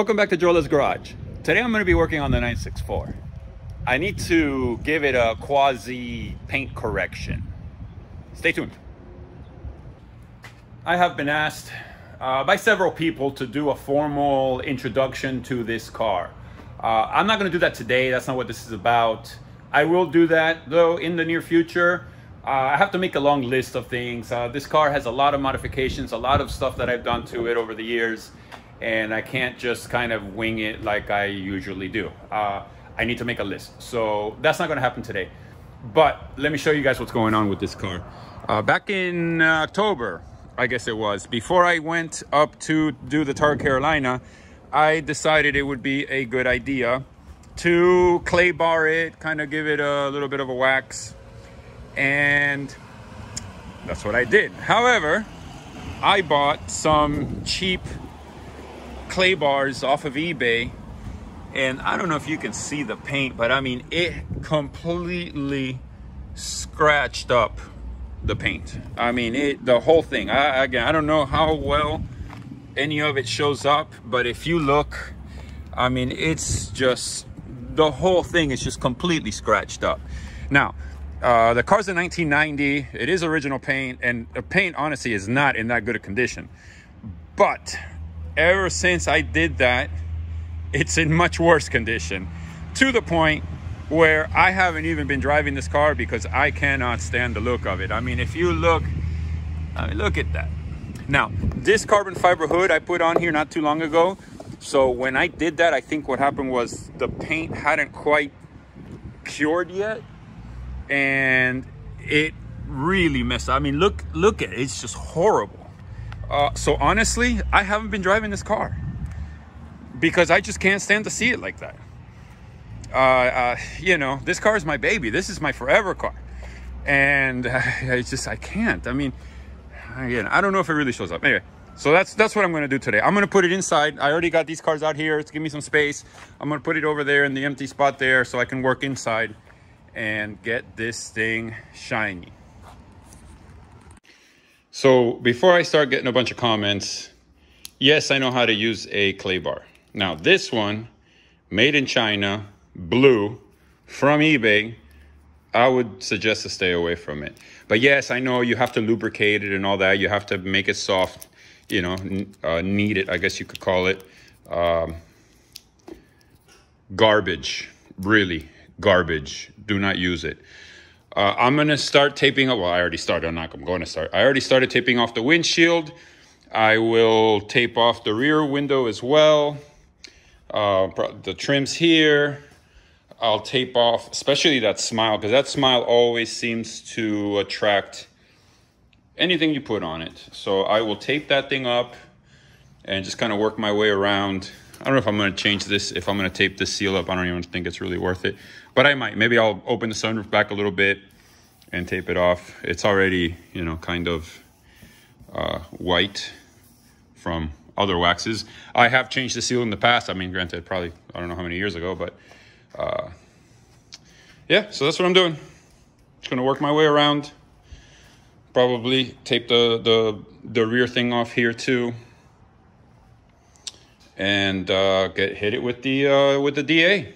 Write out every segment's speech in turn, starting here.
Welcome back to Joela's Garage. Today I'm going to be working on the 964. I need to give it a quasi paint correction. Stay tuned. I have been asked by several people to do a formal introduction to this car. I'm not going to do that today. That's not what this is about. I will do that though in the near future. I have to make a long list of things. This car has a lot of modifications, a lot of stuff that I've done to it over the years, and I can't just kind of wing it like I usually do. I need to make a list. So that's not going to happen today. But let me show you guys what's going on with this car. Back in October, I guess it was, before I went up to do the Targa Carolina, I decided it would be a good idea to clay bar it, kind of give it a little bit of a wax. And that's what I did. However, I bought some cheap clay bars off of eBay, and I don't know if you can see the paint, but I mean, it completely scratched up the paint. I mean, the whole thing. Again, I don't know how well any of it shows up, but if you look, I mean, it's just, the whole thing is just completely scratched up. Now, the car's a 1990. It is original paint, and the paint honestly is not in that good a condition. But ever since I did that, it's in much worse condition, to the point where I haven't even been driving this car because I cannot stand the look of it. I mean, if you look, I mean, look at that. Now, this carbon fiber hood I put on here not too long ago. So when I did that, I think what happened was the paint hadn't quite cured yet, and it really messed up. I mean, look at it. It's just horrible. So honestly, I haven't been driving this car because I just can't stand to see it like that. You know, this car is my baby. This is my forever car. And I can't. I mean, again, I don't know if it really shows up. Anyway, so that's what I'm going to do today. I'm going to put it inside. I already got these cars out here to give me some space. I'm going to put it over there in the empty spot there so I can work inside and get this thing shiny. So before I start getting a bunch of comments, yes, I know how to use a clay bar. Now this one, made in China, blue, from eBay, I would suggest to stay away from it. But yes, I know you have to lubricate it and all that. You have to make it soft, you know, knead it, I guess you could call it. Garbage, really garbage. Do not use it. I'm going to start taping up. Well, I already started. I'm going to start. I already started taping off the windshield. I will tape off the rear window as well. The trims here. I'll tape off, especially that smile, because that smile always seems to attract anything you put on it. So I will tape that thing up and just kind of work my way around. I don't know if I'm going to change this, if I'm going to tape this seal up. I don't even think it's really worth it, but I might. Maybe I'll open the sunroof back a little bit and tape it off. It's already, you know, kind of white from other waxes. I have changed the seal in the past. I mean, granted, probably, I don't know how many years ago, but yeah, so that's what I'm doing. Just going to work my way around. Probably tape the rear thing off here too. And hit it with the DA.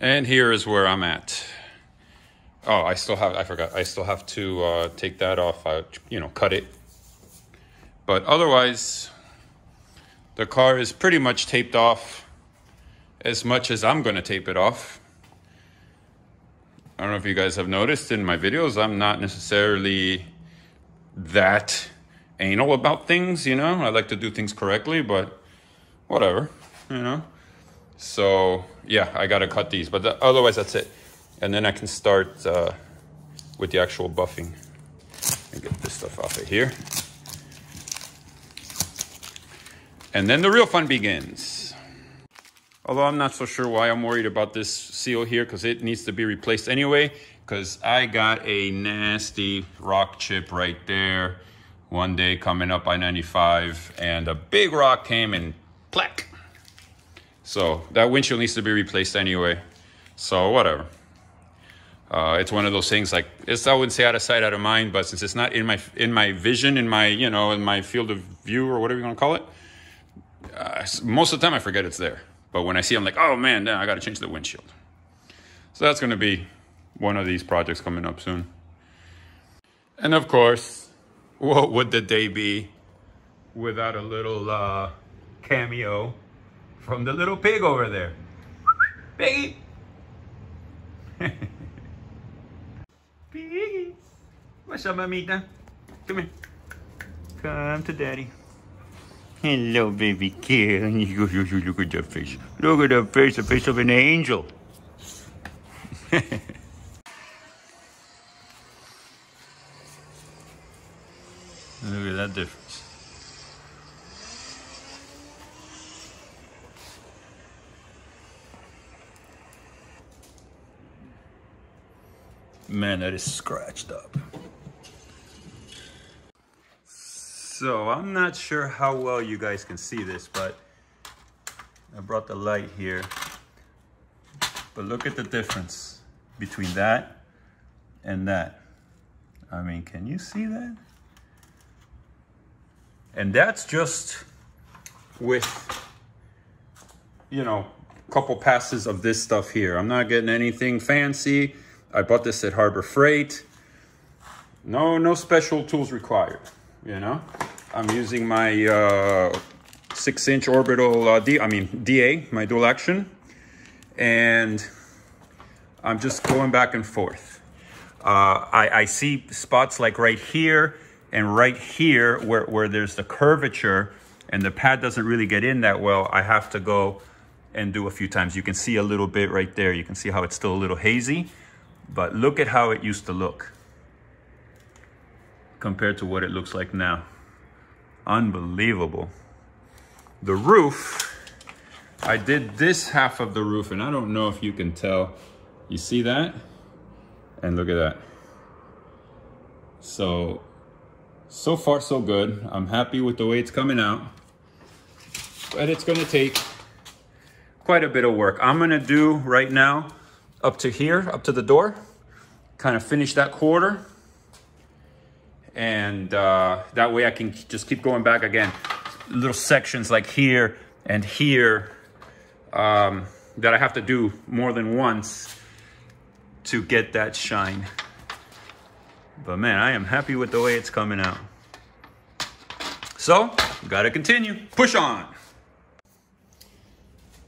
And here is where I'm at. Oh, I forgot. I still have to take that off, cut it. But otherwise, the car is pretty much taped off as much as I'm gonna tape it off. I don't know if you guys have noticed in my videos, I'm not necessarily that anal about things, I like to do things correctly, but whatever, So yeah, I gotta cut these, but otherwise that's it. And then I can start with the actual buffing and get this stuff off of here. And then the real fun begins. Although I'm not so sure why I'm worried about this seal here, because it needs to be replaced anyway, because I got a nasty rock chip right there one day coming up I-95, and a big rock came and plack. So that windshield needs to be replaced anyway. So whatever. It's one of those things, like, I wouldn't say out of sight, out of mind, but since it's not in my vision, in my field of view, or whatever you want to call it, most of the time I forget it's there. But when I see it, I'm like, oh man, then I got to change the windshield. So that's going to be one of these projects coming up soon. And of course, what would the day be without a little cameo from the little pig over there? Piggy! Piggy! What's up, mamita? Come here. Come to daddy. Hello, baby girl. Look at that face. Look at that face, the face of an angel. Look at that difference. Man, that is scratched up. So I'm not sure how well you guys can see this, but I brought the light here. But look at the difference between that and that. I mean, can you see that? And that's just with, a couple passes of this stuff here. I'm not getting anything fancy. I bought this at Harbor Freight. No special tools required, I'm using my 6-inch orbital DA, my dual action. And I'm just going back and forth. I see spots like right here and right here where there's the curvature and the pad doesn't really get in that well. I have to go and do a few times. You can see a little bit right there. You can see how it's still a little hazy, but look at how it used to look compared to what it looks like now. Unbelievable. The roof, I did this half of the roof, and I don't know if you can tell. You see that? And look at that. So far so good. I'm happy with the way it's coming out, but it's gonna take quite a bit of work. I'm gonna do right now up to here, up to the door, kind of finish that quarter, and that way I can just keep going back again. Little sections like here and here that I have to do more than once to get that shine. But man, I am happy with the way it's coming out. So, gotta continue. Push on.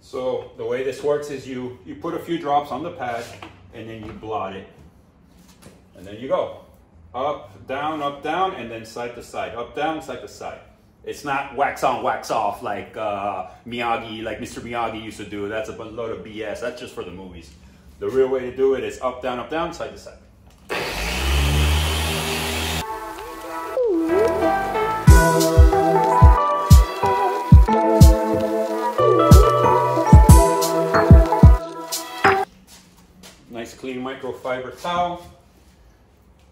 So the way this works is you put a few drops on the pad and then you blot it. And then you go up, down, and then side to side. Up, down, side to side. It's not wax on, wax off like Miyagi, like Mr. Miyagi used to do. That's a load of BS. That's just for the movies. The real way to do it is up, down, side to side. Nice clean microfiber towel.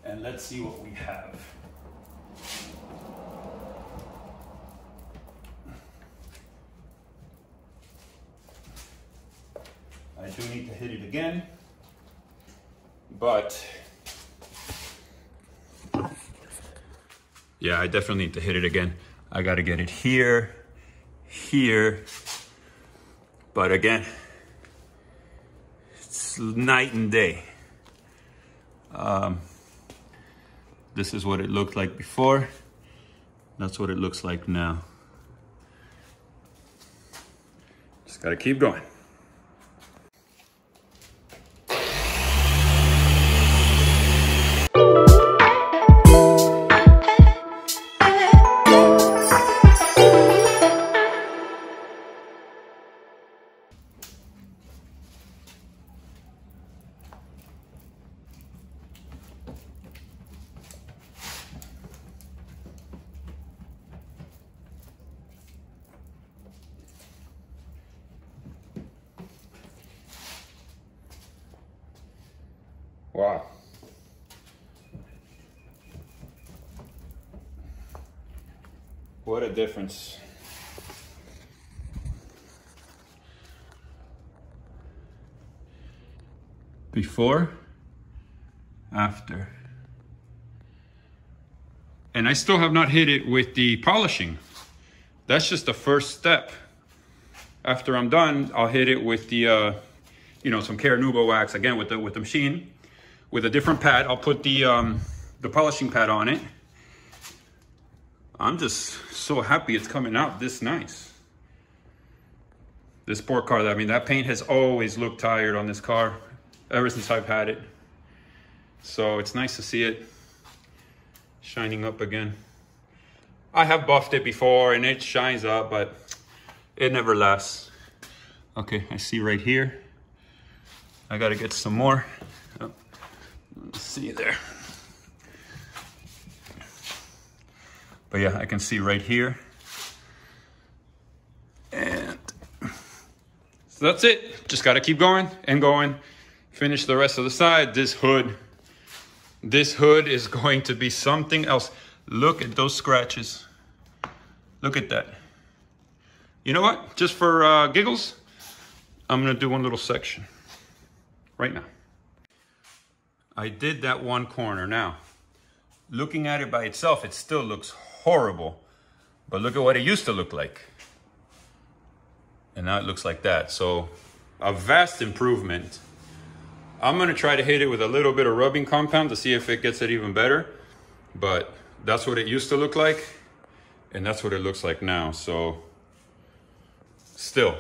And let's see what we have. I do need to hit it again, but yeah, I definitely need to hit it again. I got to get it here, here, but again, it's It's night and day. This is what it looked like before. That's what it looks like now. Just gotta keep going. Wow. What a difference. Before, after. And I still have not hit it with the polishing. That's just the first step. After I'm done, I'll hit it with the, you know, some Care Nubo wax, again with the machine. With a different pad, I'll put the polishing pad on it. I'm just so happy it's coming out this nice. This poor car, I mean, that paint has always looked tired on this car ever since I've had it. So it's nice to see it shining up again. I have buffed it before and it shines up, but it never lasts. Okay, I see right here. I gotta get some more. Oh. Let's see there. But yeah, I can see right here. And so that's it. Just got to keep going and going. Finish the rest of the side. This hood is going to be something else. Look at those scratches. Look at that. You know what? Just for giggles, I'm going to do one little section right now. I did that one corner. Now, looking at it by itself, it still looks horrible. But look at what it used to look like. And now it looks like that. So, a vast improvement. I'm going to try to hit it with a little bit of rubbing compound to see if it gets it even better. But that's what it used to look like. And that's what it looks like now. So, still,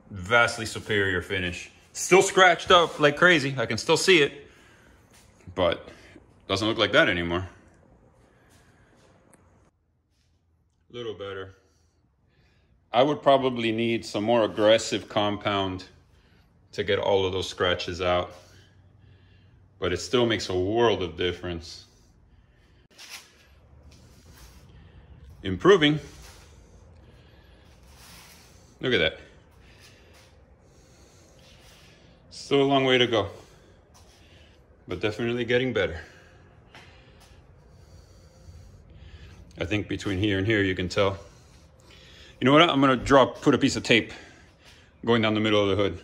vastly superior finish. Still scratched up like crazy. I can still see it. But doesn't look like that anymore. A little better. I would probably need some more aggressive compound to get all of those scratches out. But it still makes a world of difference. Improving. Look at that. Still a long way to go. But definitely getting better. I think between here and here you can tell. You know what? I'm gonna put a piece of tape going down the middle of the hood.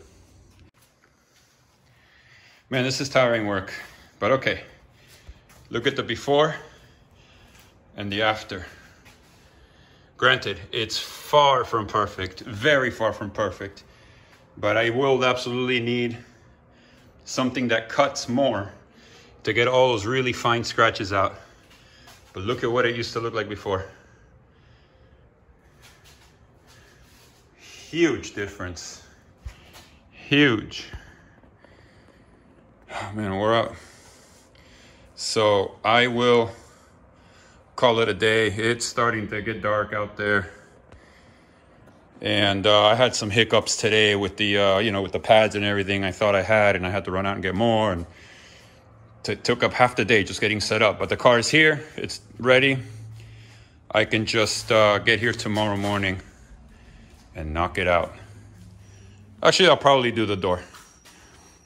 Man, this is tiring work, but okay. Look at the before and the after. Granted, it's far from perfect, very far from perfect, but I will absolutely need something that cuts more to get all those really fine scratches out. But look at what it used to look like before. Huge difference. Huge. Oh man, we're up. So I will call it a day. It's starting to get dark out there. And I had some hiccups today with the, you know, with the pads and everything I thought I had, and I had to run out and get more. And it took up half the day just getting set up. But the car is here. It's ready. I can just get here tomorrow morning and knock it out. Actually, I'll probably do the door.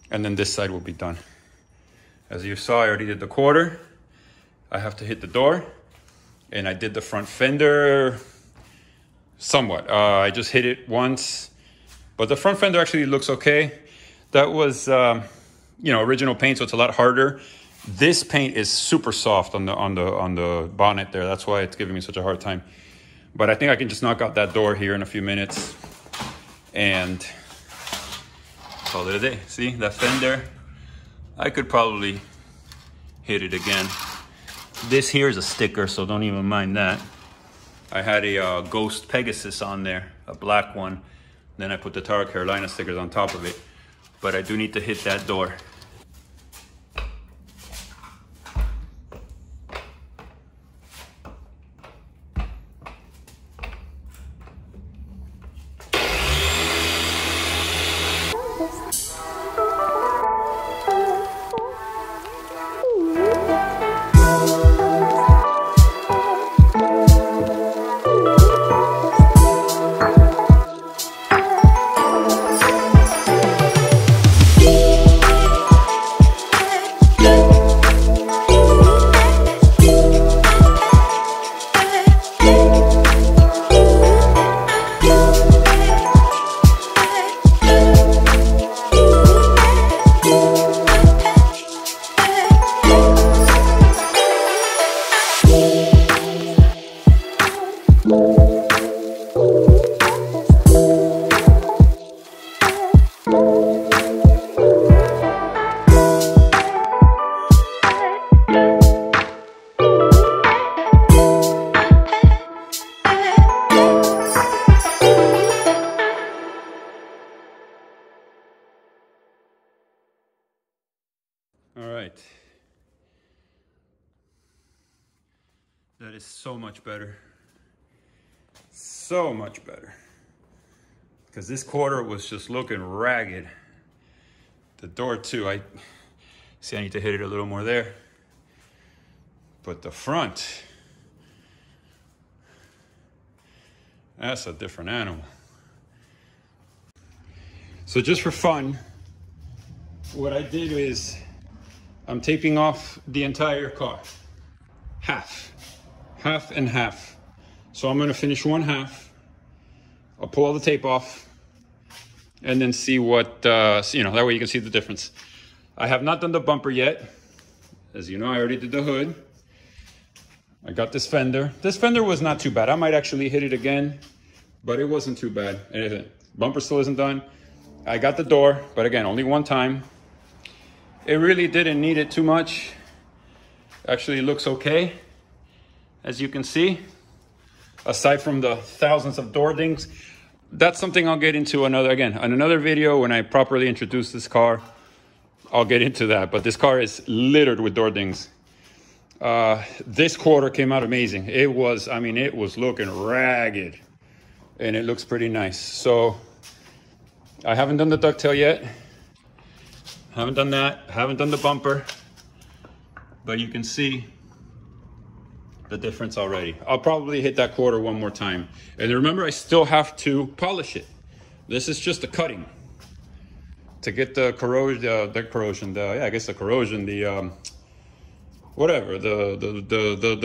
And then this side will be done. As you saw, I already did the quarter. I have to hit the door. And I did the front fender somewhat. I just hit it once. But the front fender actually looks okay. That was, you know, original paint, so it's a lot harder. This paint is super soft on the bonnet there. That's why it's giving me such a hard time. But I think I can just knock out that door here in a few minutes. And call it a day. See that fender? I could probably hit it again. This here is a sticker, so don't even mind that. I had a Ghost Pegasus on there, a black one. Then I put the Tara Carolina stickers on top of it. But I do need to hit that door. All right. That is so much better. So much better. Because this quarter was just looking ragged. The door too, I need to hit it a little more there. But the front, that's a different animal. So just for fun, what I did is I'm taping off the entire car. Half and half. So I'm gonna finish one half. I'll pull all the tape off and then see what, that way you can see the difference. I have not done the bumper yet. As you know, I already did the hood. I got this fender. This fender was not too bad. I might actually hit it again, but it wasn't too bad. Bumper still isn't done. I got the door, but again, only one time. It really didn't need it too much. Actually, it looks okay, as you can see. Aside from the thousands of door dings, that's something I'll get into on another video when I properly introduce this car. I'll get into that, but this car is littered with door dings. This quarter came out amazing. It was looking ragged, and it looks pretty nice. So I haven't done the ducktail yet. Haven't done that, haven't done the bumper, but you can see the difference already. I'll probably hit that quarter one more time. And remember, I still have to polish it. This is just a cutting to get the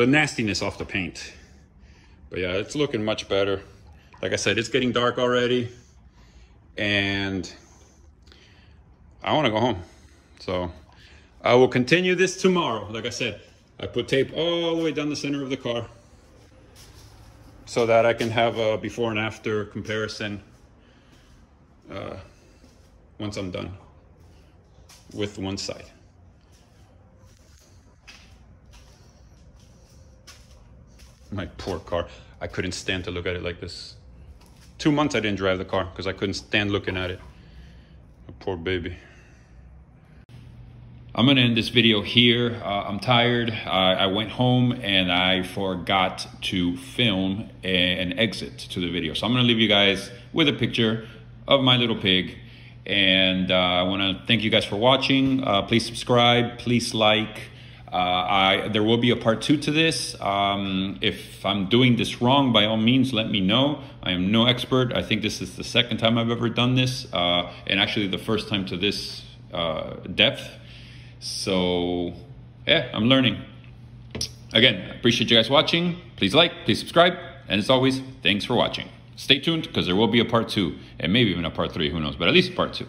nastiness off the paint. But yeah, it's looking much better. Like I said, it's getting dark already, and I want to go home. So I will continue this tomorrow. Like I said, I put tape all the way down the center of the car so that I can have a before and after comparison once I'm done with one side. My poor car. I couldn't stand to look at it like this. 2 months I didn't drive the car because I couldn't stand looking at it. My poor baby. I'm gonna end this video here. I'm tired. I went home and I forgot to film an exit to the video. So I'm gonna leave you guys with a picture of my little pig. And I wanna thank you guys for watching. Please subscribe, please like. There will be a part 2 to this. If I'm doing this wrong, by all means, let me know. I am no expert. I think this is the second time I've ever done this, and actually the first time to this depth. So yeah, I'm learning. Again, I appreciate you guys watching. Please like, please subscribe, and as always, thanks for watching. Stay tuned because there will be a part 2 and maybe even a part 3, who knows, but at least part 2.